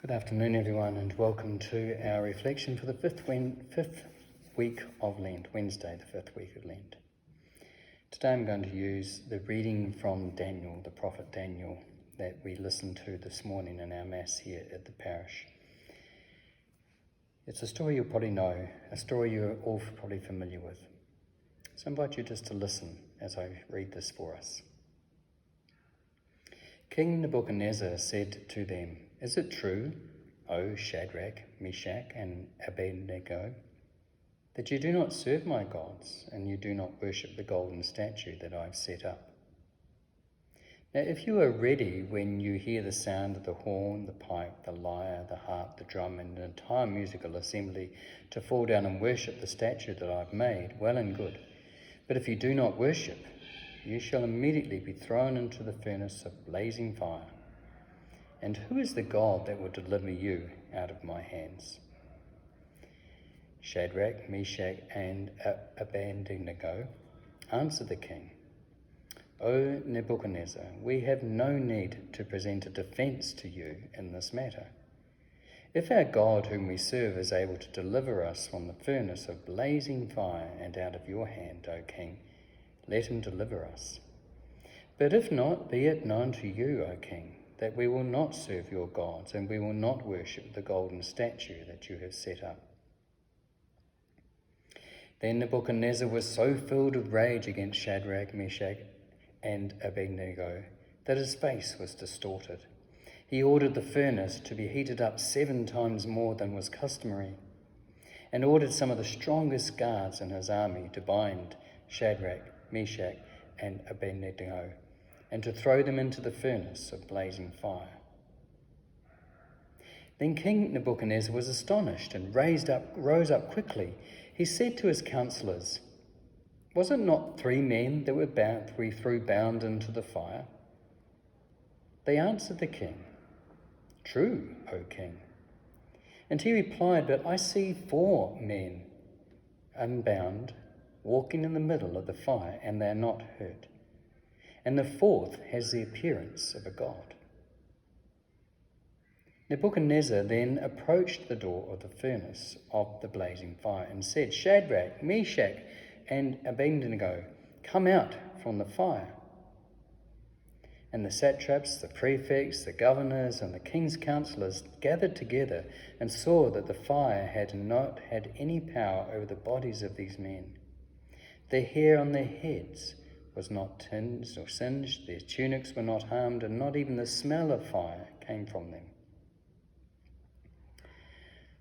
Good afternoon, everyone, and welcome to our reflection for the fifth week of Lent, Wednesday, the fifth week of Lent. Today I'm going to use the reading from Daniel, the prophet Daniel, that we listened to this morning in our Mass here at the parish. It's a story you'll probably know, a story you're all probably familiar with. So I invite you just to listen as I read this for us. King Nebuchadnezzar said to them, "Is it true, O Shadrach, Meshach, and Abednego, that you do not serve my gods and you do not worship the golden statue that I have set up? Now if you are ready when you hear the sound of the horn, the pipe, the lyre, the harp, the drum, and an entire musical assembly to fall down and worship the statue that I have made, well and good. But if you do not worship, you shall immediately be thrown into the furnace of blazing fire. And who is the God that will deliver you out of my hands?" Shadrach, Meshach, and Abednego answered the king, "O Nebuchadnezzar, we have no need to present a defense to you in this matter. If our God whom we serve is able to deliver us from the furnace of blazing fire and out of your hand, O king, let him deliver us. But if not, be it known to you, O king, that we will not serve your gods and we will not worship the golden statue that you have set up." Then Nebuchadnezzar was so filled with rage against Shadrach, Meshach, and Abednego that his face was distorted. He ordered the furnace to be heated up 7 times more than was customary, and ordered some of the strongest guards in his army to bind Shadrach, Meshach, and Abednego, and to throw them into the furnace of blazing fire. Then King Nebuchadnezzar was astonished and rose up quickly. He said to his counselors, "Was it not 3 men that we threw bound into the fire?" They answered the king, "True, O king." And he replied, "But I see 4 men unbound, walking in the middle of the fire, and they are not hurt. And the 4th has the appearance of a god." Nebuchadnezzar then approached the door of the furnace of the blazing fire and said, "Shadrach, Meshach, and Abednego, come out from the fire." And the satraps, the prefects, the governors, and the king's counselors gathered together and saw that the fire had not had any power over the bodies of these men. The hair on their heads was not tinged or singed, their tunics were not harmed, and not even the smell of fire came from them.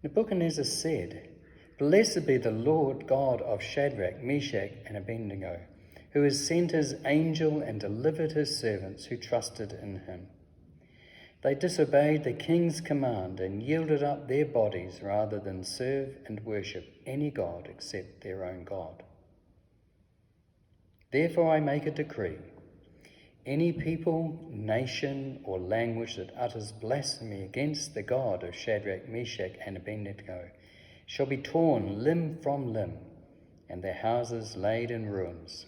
Nebuchadnezzar said, "Blessed be the Lord God of Shadrach, Meshach, and Abednego, who has sent his angel and delivered his servants who trusted in him. They disobeyed the king's command and yielded up their bodies rather than serve and worship any god except their own God. Therefore I make a decree. Any people, nation, or language that utters blasphemy against the God of Shadrach, Meshach, and Abednego shall be torn limb from limb, and their houses laid in ruins,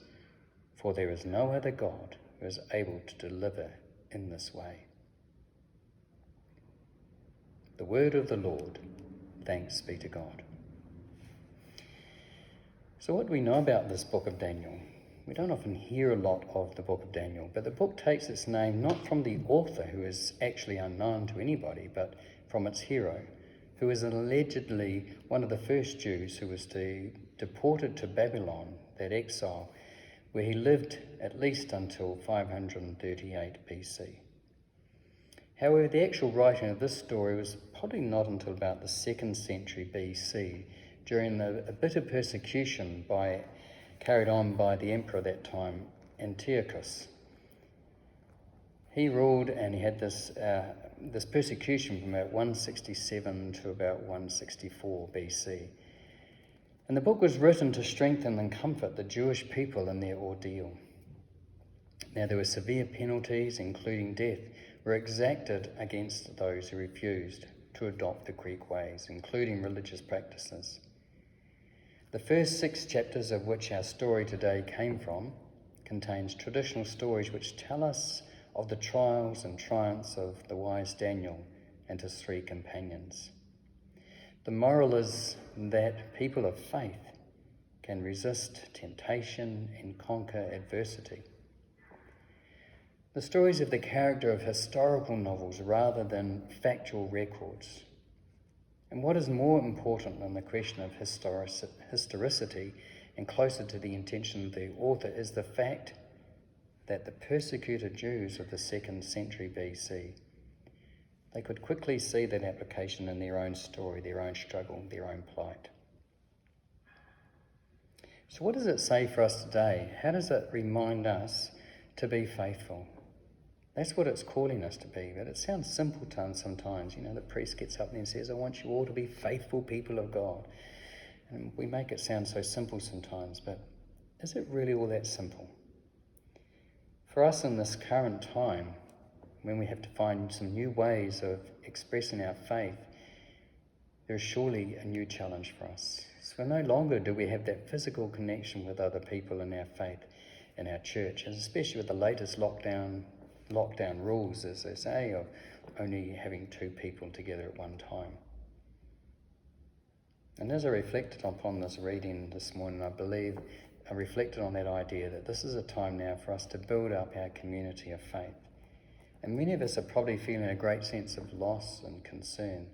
for there is no other God who is able to deliver in this way." The word of the Lord. Thanks be to God. So what do we know about this book of Daniel? We don't often hear a lot of the book of Daniel, but the book takes its name not from the author, who is actually unknown to anybody, but from its hero, who is allegedly one of the first Jews who was deported to Babylon, that exile, where he lived at least until 538 BC. However, the actual writing of this story was probably not until about the 2nd century BC, during a bitter persecution carried on by the emperor at that time, Antiochus. He ruled, and he had this persecution from about 167 to about 164 BC. And the book was written to strengthen and comfort the Jewish people in their ordeal. Now there were severe penalties, including death, were exacted against those who refused to adopt the Greek ways, including religious practices. The first 6 chapters, of which our story today came from, contains traditional stories which tell us of the trials and triumphs of the wise Daniel and his 3 companions. The moral is that people of faith can resist temptation and conquer adversity. The stories of the character of historical novels rather than factual records. And what is more important than the question of historicity and closer to the intention of the author is the fact that the persecuted Jews of the 2nd century BC, they could quickly see that application in their own story, their own struggle, their own plight. So what does it say for us today? How does it remind us to be faithful? That's what it's calling us to be, but it sounds simple to us sometimes. The priest gets up and says, I want you all to be faithful people of God. And we make it sound so simple sometimes, but is it really all that simple? For us in this current time, when we have to find some new ways of expressing our faith, there is surely a new challenge for us. So no longer do we have that physical connection with other people in our faith, in our church, and especially with the latest lockdown rules, as they say, of only having 2 people together at one time. And as I reflected upon this reading this morning, I reflected on that idea that this is a time now for us to build up our community of faith. And many of us are probably feeling a great sense of loss and concern.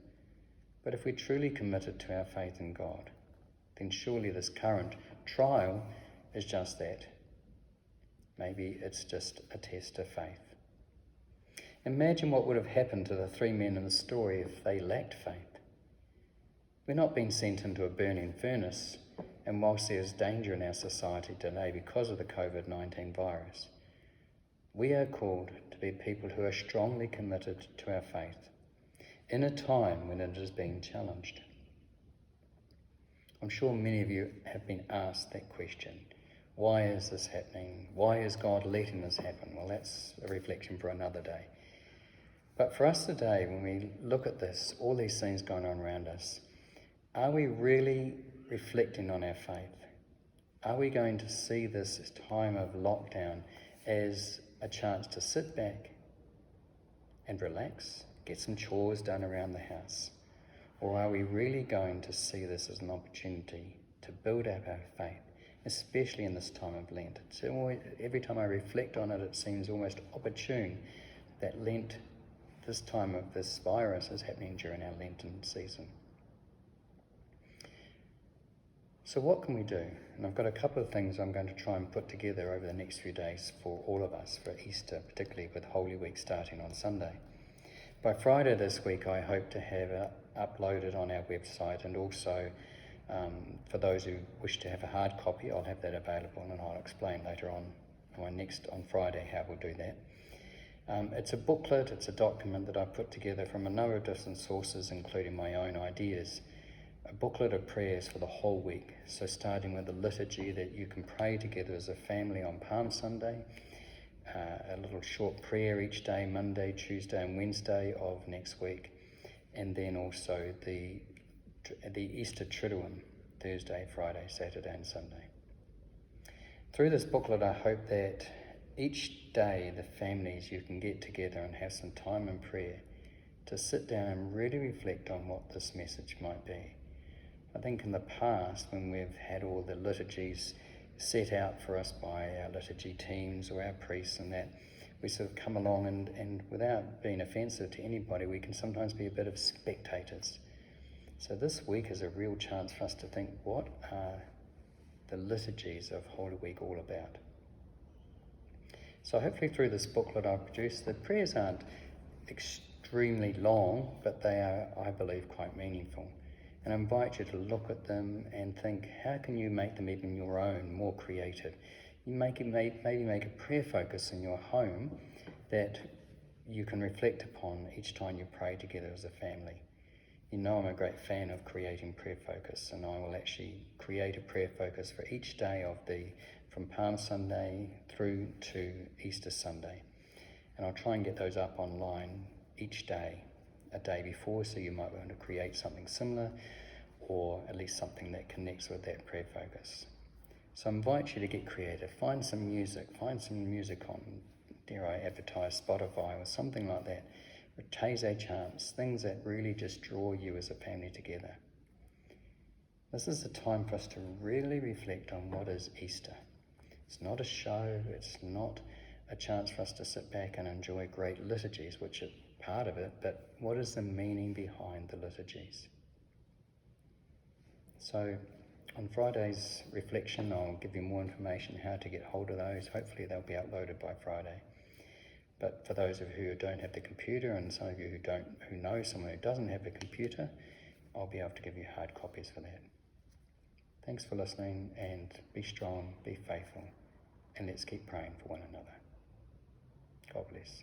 But if we're truly committed to our faith in God, then surely this current trial is just that. Maybe it's just a test of faith. Imagine what would have happened to the 3 men in the story if they lacked faith. We're not being sent into a burning furnace, and whilst there's danger in our society today because of the COVID-19 virus, we are called to be people who are strongly committed to our faith in a time when it is being challenged. I'm sure many of you have been asked that question. Why is this happening? Why is God letting this happen? Well, that's a reflection for another day. But for us today, when we look at this, all these things going on around us, are we really reflecting on our faith? Are we going to see this time of lockdown as a chance to sit back and relax, get some chores done around the house? Or are we really going to see this as an opportunity to build up our faith, especially in this time of Lent? Every time I reflect on it, it seems almost opportune that Lent, this time of this virus, is happening during our Lenten season. So what can we do? And I've got a couple of things I'm going to try and put together over the next few days for all of us, for Easter, particularly with Holy Week starting on Sunday. By Friday this week, I hope to have it uploaded on our website, and also for those who wish to have a hard copy, I'll have that available, and I'll explain later on on Friday how we'll do that. It's a booklet, it's a document that I've put together from a number of different sources, including my own ideas. A booklet of prayers for the whole week. So starting with the liturgy that you can pray together as a family on Palm Sunday, a little short prayer each day, Monday, Tuesday and Wednesday of next week, and then also the Easter Triduum, Thursday, Friday, Saturday and Sunday. Through this booklet, I hope that each day the families, you can get together and have some time in prayer to sit down and really reflect on what this message might be. I think in the past, when we've had all the liturgies set out for us by our liturgy teams or our priests, and that we sort of come along and without being offensive to anybody, we can sometimes be a bit of spectators. So this week is a real chance for us to think, what are the liturgies of Holy Week all about? So hopefully through this booklet I've produced, the prayers aren't extremely long, but they are, I believe, quite meaningful. And I invite you to look at them and think, how can you make them even your own, more creative? You maybe make a prayer focus in your home that you can reflect upon each time you pray together as a family. You know I'm a great fan of creating prayer focus, and I will actually create a prayer focus for each day from Palm Sunday through to Easter Sunday. And I'll try and get those up online each day, a day before, so you might want to create something similar, or at least something that connects with that prayer focus. So I invite you to get creative. Find some music on, dare I advertise, Spotify or something like that, Retaze chants, things that really just draw you as a family together. This is a time for us to really reflect on what is Easter. It's not a show, it's not a chance for us to sit back and enjoy great liturgies, which are part of it, but what is the meaning behind the liturgies? So on Friday's reflection, I'll give you more information how to get hold of those. Hopefully they'll be uploaded by Friday. But for those of you who don't have the computer, and some of you who know someone who doesn't have a computer, I'll be able to give you hard copies for that. Thanks for listening, and be strong, be faithful, and let's keep praying for one another. God bless.